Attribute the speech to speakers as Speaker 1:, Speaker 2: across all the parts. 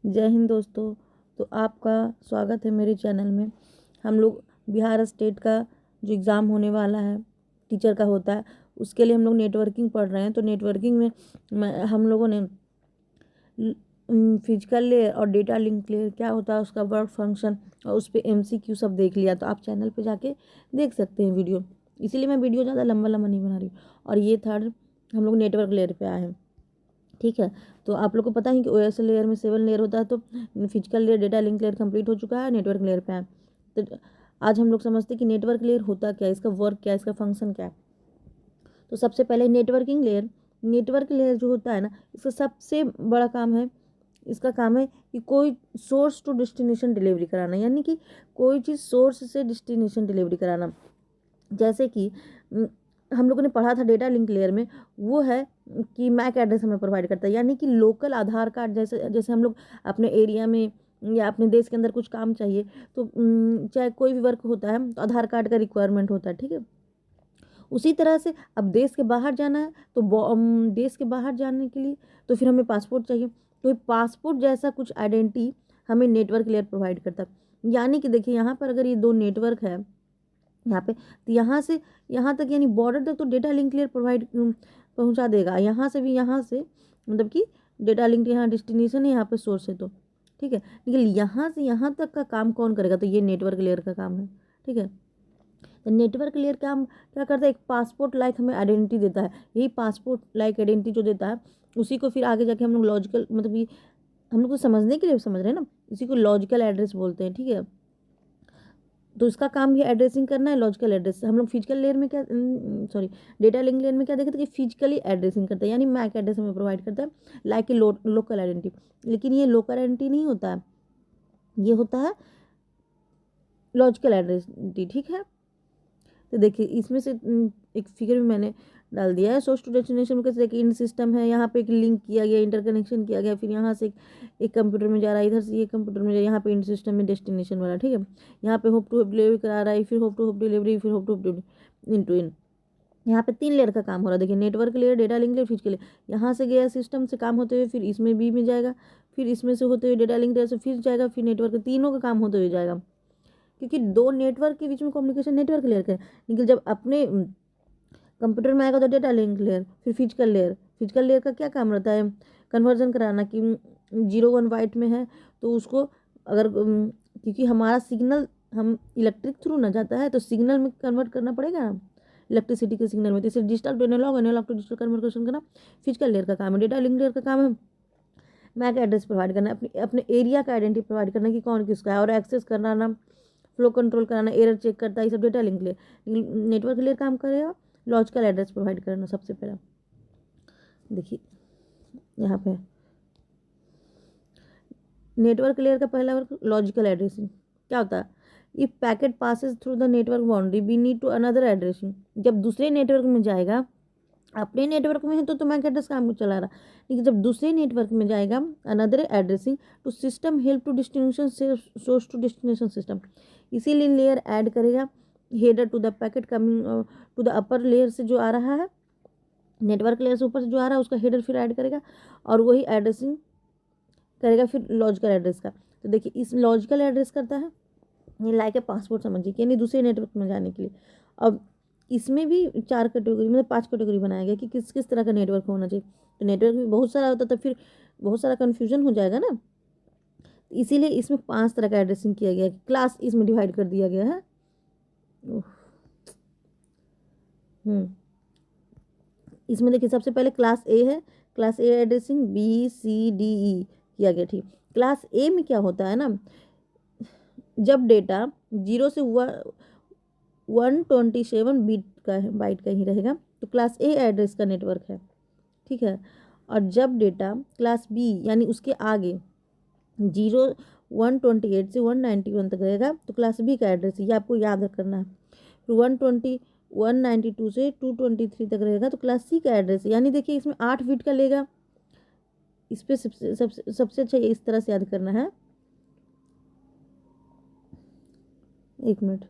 Speaker 1: जय हिंद दोस्तों। तो आपका स्वागत है मेरे चैनल में। हम लोग बिहार स्टेट का जो एग्ज़ाम होने वाला है, टीचर का होता है, उसके लिए हम लोग नेटवर्किंग पढ़ रहे हैं। तो नेटवर्किंग में हम लोगों ने फिजिकल लेयर और डेटा लिंक लेयर क्या होता है, उसका वर्क फंक्शन और उस पर MCQ सब देख लिया। तो आप चैनल पे जाके देख सकते हैं वीडियो, इसीलिए मैं वीडियो ज़्यादा लंबा लंबा नहीं बना रही। और ये थर्ड हम लोग नेटवर्क लेयर पे आए हैं, ठीक है। तो आप लोग को पता है कि OS लेयर में 7 लेयर होता है। तो physical layer, data link layer complete हो चुका है, नेटवर्क लेयर पे है। तो आज हम लोग समझते हैं कि नेटवर्क लेयर होता क्या है, इसका वर्क क्या है, इसका फंक्शन क्या है। तो सबसे पहले नेटवर्क लेयर जो होता है ना, इसका सबसे बड़ा काम है, इसका काम है कि कोई सोर्स टू डेस्टिनेशन डिलीवरी कराना, यानी कि कोई चीज़ सोर्स से डेस्टिनेशन डिलीवरी कराना। जैसे कि हम लोगों ने पढ़ा था डेटा लिंक लेयर में, वो है कि मैक एड्रेस हमें प्रोवाइड करता है, यानी कि लोकल आधार कार्ड। जैसे जैसे हम लोग अपने एरिया में या अपने देश के अंदर कुछ काम चाहिए, तो चाहे कोई भी वर्क होता है तो आधार कार्ड का रिक्वायरमेंट होता है, ठीक है। उसी तरह से अब देश के बाहर जाना है, तो देश के बाहर जाने के लिए तो फिर हमें पासपोर्ट चाहिए। तो पासपोर्ट जैसा कुछ आइडेंटिटी हमें नेटवर्क लेयर प्रोवाइड करता है। यानी कि देखिए, यहाँ पर अगर ये दो नेटवर्क है यहाँ पे, तो यहाँ से यहाँ तक यानी बॉर्डर तक तो डेटा लिंक लेयर प्रोवाइड पहुँचा देगा। यहाँ से भी, यहाँ से मतलब कि डेटा लिंक यहाँ डेस्टिनेशन है, यहाँ पे सोर्स है, तो ठीक है। लेकिन यहाँ से यहाँ तक का काम कौन करेगा, तो ये नेटवर्क लेयर का काम है, ठीक है। तो नेटवर्क लेयर काम क्या करता है, एक पासपोर्ट लाइक हमें आइडेंटिटी देता है। यही पासपोर्ट लाइक आइडेंटिटी जो देता है, उसी को फिर आगे जाके हम लोग लॉजिकल, मतलब कि हम लोग को समझने के लिए समझ रहे हैं ना, इसी को लॉजिकल एड्रेस बोलते हैं, ठीक है। तो इसका काम भी एड्रेसिंग करना है, लॉजिकल एड्रेस। हम लोग फिजिकल लेयर में क्या, सॉरी, डेटा लिंक लेयर में क्या देखते हैं कि फिजिकली एड्रेसिंग करता है, यानी मैक एड्रेस हमें प्रोवाइड करता है, लाइक लोकल आइडेंटिटी। लेकिन ये लोकल आइडेंटिटी नहीं होता है, ये होता है लॉजिकल आइडेंटिटी, ठीक है। तो देखिए, इसमें से एक फिगर भी मैंने डाल दिया है। सोर्स टू डेस्टिनेशन में कैसे देखिए, इन सिस्टम है, यहाँ पे एक लिंक किया गया, इंटरकनेक्शन किया गया, फिर यहाँ से एक कंप्यूटर में जा रहा है, इधर से ये कंप्यूटर में जा रहा है, यहाँ पे इन सिस्टम में डेस्टिनेशन वाला, ठीक है। यहाँ पे होप टू होप डिलीवरी करा रहा है, फिर होप टू होप डिलीवरी, फिर होप टू इन टू इन। यहाँ पे 3 लेयर का काम हो रहा है। देखिए, network layer, data link layer, physical layer. यहाँ से गया सिस्टम से काम होते हुए, फिर इसमें बी में जाएगा, फिर इसमें से होते हुए डेटा लिंक लेयर से फिर जाएगा, फिर नेटवर्क, तीनों का काम होते हुए जाएगा। क्योंकि दो नेटवर्क के बीच में कम्युनिकेशन नेटवर्क लेयर का है। लेकिन जब अपने कंप्यूटर में आएगा तो डेटा लिंक लेयर, फिर फिजिकल लेयर का क्या काम रहता है, कन्वर्जन कराना, कि 0 1 बाइट में है तो उसको अगर क्योंकि हमारा सिग्नल हम इलेक्ट्रिक थ्रू ना जाता है, तो सिग्नल में कन्वर्ट करना पड़ेगा ना, इलेक्ट्रिसिटी के सिग्नल में। तो इसे digital to analog, analog to digital conversion करना फिजिकल लेयर का काम है। डेटा लिंक लेयर का काम है मैक एड्रेस प्रोवाइड करना, अपने एरिया का आइडेंटिटी प्रोवाइड करना कि कौन किसका है, और एक्सेस करना ना, फ्लो कंट्रोल कराना, एरर चेक करता है, ये सब data link layer. Network layer काम करेगा लॉजिकल एड्रेस प्रोवाइड करना। सबसे पहला देखिए, यहाँ पे नेटवर्क लेयर का पहला वर्क लॉजिकल एड्रेसिंग क्या होता है। If packet passes through the network boundary we need to another addressing. जब दूसरे नेटवर्क में जाएगा, अपने नेटवर्क में है तो मैक एड्रेस काम चला रहा, लेकिन जब दूसरे नेटवर्क में जाएगा, another addressing to system help to destination source to destination system. इसीलिए लेयर ऐड करेगा header to the packet coming to the upper layer से जो आ रहा है, नेटवर्क लेयर से ऊपर से जो आ रहा है उसका हेडर फिर ऐड करेगा, और वही एड्रेसिंग करेगा फिर लॉजिकल एड्रेस का। तो देखिए, इस लॉजिकल एड्रेस करता है ये लाइक ए पासपोर्ट समझिए, यानी दूसरे नेटवर्क में जाने के लिए। अब इसमें भी 4 कैटेगरी, मतलब 5 कैटेगरी बनाया गया कि किस किस तरह का नेटवर्क होना चाहिए। तो नेटवर्क भी बहुत सारा होता तो फिर बहुत सारा कन्फ्यूजन हो जाएगा ना, इसीलिए इसमें 5 तरह का एड्रेसिंग किया गया है, क्लास इसमें डिवाइड कर दिया गया है। इसमें देखिए, सबसे पहले क्लास ए है, क्लास ए एड्रेसिंग BCDE किया गया, ठीक। क्लास ए में क्या होता है ना, जब डेटा 0 से 127 बीट का है, बाइट का ही रहेगा, तो क्लास ए एड्रेस का नेटवर्क है, ठीक है। और जब डेटा क्लास बी यानी उसके आगे 128 से 191 तक रहेगा, तो क्लास बी का एड्रेस है, ये आपको याद करना है। फिर 192 से 223 तक रहेगा, तो क्लास सी का एड्रेस है। यानी देखिए, इसमें 8 बिट का लेगा। इस पर सबसे अच्छा ये इस तरह से याद करना है, एक मिनट।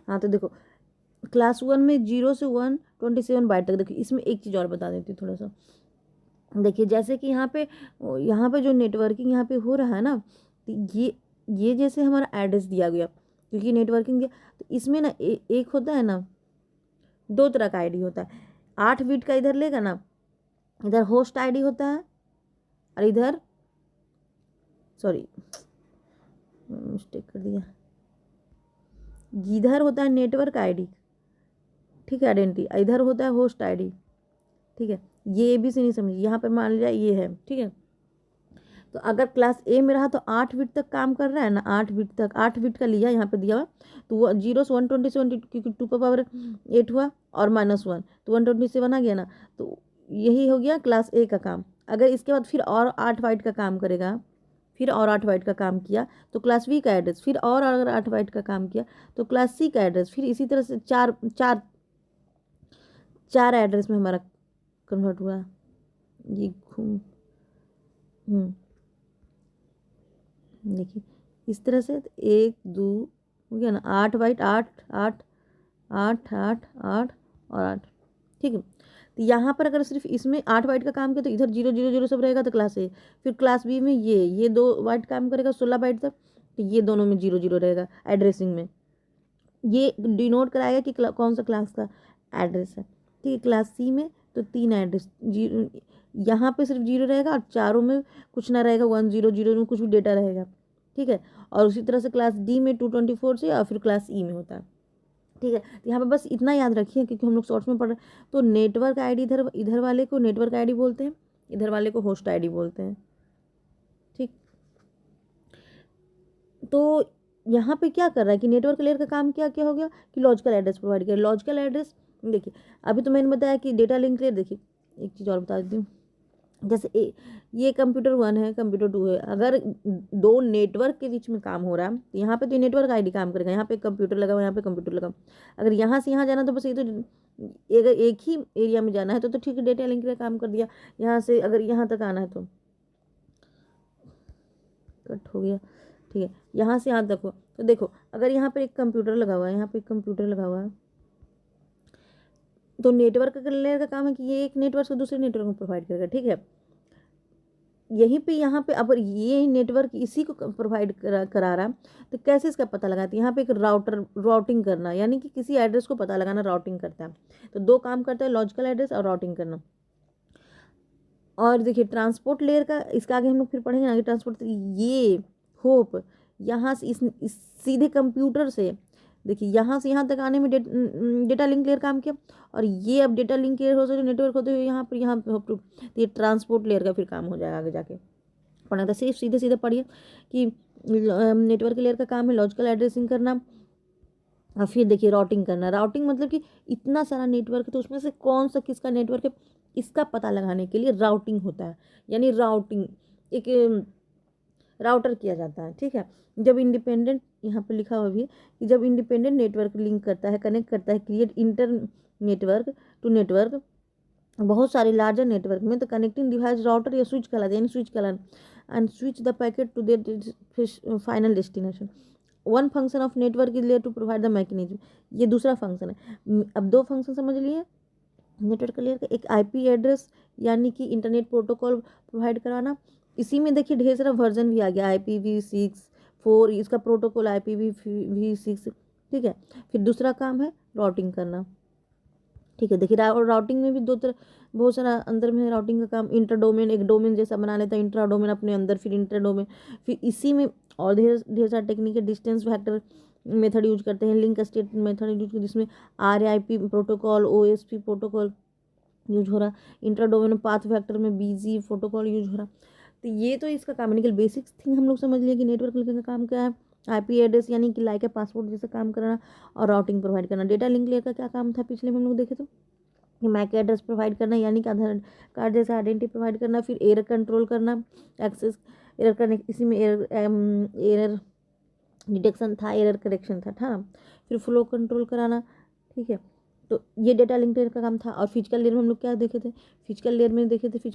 Speaker 1: हाँ, तो देखो, क्लास 1 में 0 से 127 बाइट तक। देखिए, इसमें एक चीज़ और बता देती हूँ थोड़ा सा। देखिए जैसे कि यहाँ पे जो नेटवर्किंग यहाँ पे हो रहा है ना, तो ये जैसे हमारा एड्रेस दिया गया, क्योंकि नेटवर्किंग दिया, तो इसमें ना एक होता है ना, दो तरह का आईडी होता है। 8 बिट का इधर लेगा ना, इधर होस्ट आईडी होता है, और इधर सॉरी मिस्टेक कर दिया, इधर होता है नेटवर्क आईडी, ठीक है, आइडेंटिटी, इधर होता है होस्ट आईडी, ठीक है। ये भी से नहीं समझिए, यहाँ पे मान लिया ये है, ठीक है। तो अगर क्लास ए में रहा तो 8 बिट तक काम कर रहा है ना, 8 बिट तक, 8 बिट का लिया यहाँ पे दिया हुआ, तो वो 0 से 127, क्योंकि 2 का पावर 8 हुआ और -1, तो 127 आ गया ना। तो यही हो गया क्लास ए का काम। अगर इसके बाद फिर और 8 बाइट का काम करेगा, फिर और 8 बाइट का काम किया तो क्लास बी का एड्रेस, फिर और अगर 8 बाइट का काम किया तो क्लास सी का एड्रेस, फिर इसी तरह से चार चार चार एड्रेस में हमारा कन्वर्ट हुआ। ये घूम देखिए इस तरह से, 1 2 हो गया ना, 8 बाइट, 8 8 8 8 8 और 8, ठीक है। तो यहाँ पर अगर सिर्फ इसमें 8 बाइट का काम किया तो इधर 0 0 0 सब रहेगा, तो क्लास ए। फिर क्लास बी में ये 2 बाइट काम करेगा 16 बाइट तक, तो ये दोनों में 0 0 रहेगा एड्रेसिंग में। ये डिनोट कराएगा कि कौन सा क्लास का एड्रेस है, ठीक है। क्लास सी में तो 3 एड्रेस, यहाँ पे सिर्फ 0 रहेगा और चारों में कुछ ना रहेगा, 1 0 0 में कुछ भी डेटा रहेगा, ठीक है। और उसी तरह से क्लास डी में 224 से, और फिर क्लास ई में होता है, ठीक है। तो यहाँ पे बस इतना याद रखिए, क्योंकि हम लोग शॉर्ट्स में पढ़ रहे हैं। तो नेटवर्क आईडी इधर वाले को नेटवर्क आईडी बोलते हैं, इधर वाले को होस्ट आईडी बोलते हैं, ठीक। तो यहाँ पे क्या कर रहा है कि नेटवर्क लेयर का काम क्या क्या हो गया कि लॉजिकल एड्रेस प्रोवाइड किया। लॉजिकल एड्रेस देखिए, अभी तो मैंने बताया कि डेटा लिंक लेयर। देखिए एक चीज़ और बता देती हूँ, जैसे ये कंप्यूटर 1 है, कंप्यूटर 2 है, अगर 2 नेटवर्क के बीच में काम हो रहा है तो यहाँ पे तो नेटवर्क आईडी काम करेगा, यहाँ पे कंप्यूटर लगा हुआ, यहाँ पे कंप्यूटर लगा। अगर यहाँ से यहाँ जाना तो बस ये तो, अगर एक ही एरिया में जाना है तो ठीक है, डेटा लिंक का काम कर दिया। यहाँ से अगर यहाँ तक आना है तो कट हो गया, ठीक है। यहाँ से यहाँ तक हो तो देखो, अगर यहाँ पर एक कंप्यूटर लगा हुआ है, यहाँ पे एक कंप्यूटर लगा हुआ है, तो नेटवर्क लेयर का काम है कि ये एक नेटवर्क से दूसरे नेटवर्क में प्रोवाइड करेगा, ठीक है। यहीं पे यहाँ पे अब ये नेटवर्क इसी को प्रोवाइड करा रहा, तो कैसे इसका पता लगाते हैं। यहाँ पे एक राउटिंग करना, यानी कि किसी एड्रेस को पता लगाना, राउटिंग करता है। तो 2 काम करता है, लॉजिकल एड्रेस और राउटिंग करना। और देखिए ट्रांसपोर्ट लेयर का, इसका आगे हम लोग फिर पढ़ेंगे ना कि ट्रांसपोर्ट, ये होप यहाँ से इस सीधे कंप्यूटर से, देखिए यहाँ से यहाँ तक आने में डेटा लिंक लेयर काम किया। और ये अब डेटा लिंक लेयर हो सकते नेटवर्क होते हुए यहाँ पे होप टू, तो ये ट्रांसपोर्ट लेयर का फिर काम हो जाएगा आगे जाके पढ़ना। तो सिर्फ सीधे सीधे पढ़िए कि नेटवर्क लेयर का काम है लॉजिकल एड्रेसिंग करना, और फिर देखिए राउटिंग करना। राउटिंग मतलब कि इतना सारा नेटवर्क है तो उसमें से कौन सा किसका नेटवर्क है इसका पता लगाने के लिए राउटिंग होता है, यानी राउटिंग एक राउटर किया जाता है, ठीक है। जब इंडिपेंडेंट, यहाँ पे लिखा हुआ भी है कि जब इंडिपेंडेंट नेटवर्क लिंक करता है, कनेक्ट करता है, create inter network to network, बहुत सारे लार्जर नेटवर्क में, तो कनेक्टिंग डिवाइस राउटर या स्विच कहलाता है, यानी स्विच कहलाना, and switch the packet to their final destination. One function of network is layer to provide the mechanism, ये दूसरा फंक्शन है। अब 2 फंक्शन समझ लिए नेटवर्क लेयर का, एक आईपी एड्रेस यानी कि इंटरनेट प्रोटोकॉल प्रोवाइड कराना। इसी में देखिए ढेर सारा वर्जन भी आ गया, IPv6 4, इसका प्रोटोकॉल IPv6, ठीक है। फिर दूसरा काम है राउटिंग करना, ठीक है। देखिए राउटिंग में भी बहुत सारा अंदर में राउटिंग का काम। इंटर डोमेन, एक डोमेन जैसा बना लेता है, इंट्रा डोमेन अपने अंदर, फिर इंटर डोमेन, फिर इसी में और ढेर सारा टेक्निक है। डिस्टेंस फैक्टर मेथड यूज करते हैं, लिंक स्टेट मेथड यूज करते हैं, जिसमें RIP protocol, OSP protocol use हो रहा। इंट्रा डोमेन में पाथ फैक्टर में BG प्रोटोकॉल यूज हो रहा। तो ये तो इसका काम है, लेकिन बेसिक थिंग हम लोग समझ लिए कि नेटवर्क लिंक का काम क्या है। IP एड्रेस यानी कि लाइक है पासवर्ड जैसे काम करना, और राउटिंग प्रोवाइड करना। डेटा लिंक लेयर का क्या काम था पिछले में हम लोग देखे तो कि मैक एड्रेस प्रोवाइड करना, यानी कि आधार कार्ड जैसे आइडेंटिटी प्रोवाइड करना। फिर एरर कंट्रोल करना, एक्सेस एरर करने, इसी में एरर डिटेक्शन था, एरर करेक्शन था। फिर फ्लो कंट्रोल कराना, ठीक है। तो ये डेटा लिंक लेयर का काम था। और फिजिकल लेयर में हम लोग क्या देखे थे, फिजिकल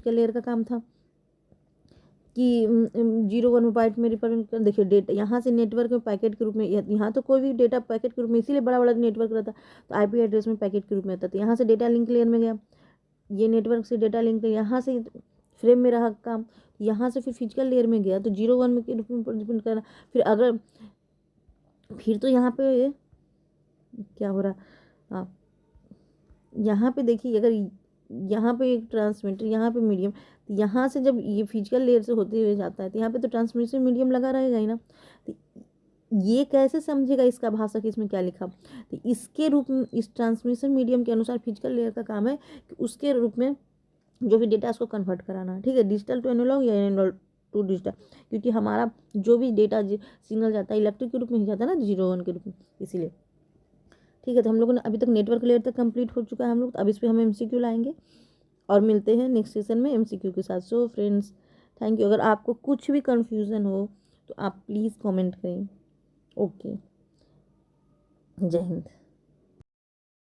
Speaker 1: लेयर का काम था कि 0 1 बाइट में रिप्रेजेंट कर। देखिए डेटा यहाँ से नेटवर्क में पैकेट के रूप में, यहाँ तो कोई भी डेटा पैकेट के रूप में, इसीलिए बड़ा बड़ा नेटवर्क रहता, तो IP एड्रेस में पैकेट के रूप में आता। तो यहाँ से डेटा लिंक लेयर में गया, ये नेटवर्क से डेटा लिंक, यहाँ से फ्रेम में रहा काम, यहाँ से फिर फिजिकल लेयर में गया तो 0 1 में के रूप में रिप्रेजेंट करना। फिर अगर फिर तो यहाँ पे क्या हो रहा, हाँ यहाँ पे देखिए, अगर यहाँ पे एक ट्रांसमीटर, यहाँ पे मीडियम, यहाँ से जब ये फिजिकल लेयर से होते हुए जाता है तो यहाँ पे तो ट्रांसमिशन मीडियम लगा रहेगा ही ना। तो ये कैसे समझेगा इसका भाषा कि इसमें क्या लिखा। तो इसके रूप में, इस ट्रांसमिशन मीडियम के अनुसार फिजिकल लेयर का काम है कि उसके रूप में जो भी डेटा उसको कन्वर्ट कराना, ठीक है, डिजिटल टू एनालॉग या एनालॉग टू डिजिटल, क्योंकि हमारा जो भी डेटा सिग्नल जाता है इलेक्ट्रिक के रूप में ही जाता है ना, 0 1 के रूप में, इसीलिए। ठीक है, तो हम लोगों ने अभी तक नेटवर्क लेयर तक कंप्लीट हो चुका है हम लोग। तो अब इस पर हम एमसीक्यू लाएंगे और मिलते हैं नेक्स्ट सेशन में एमसीक्यू के साथ। So friends, thank you. अगर आपको कुछ भी कन्फ्यूज़न हो तो आप प्लीज़ कमेंट करें। ओके, जय हिंद।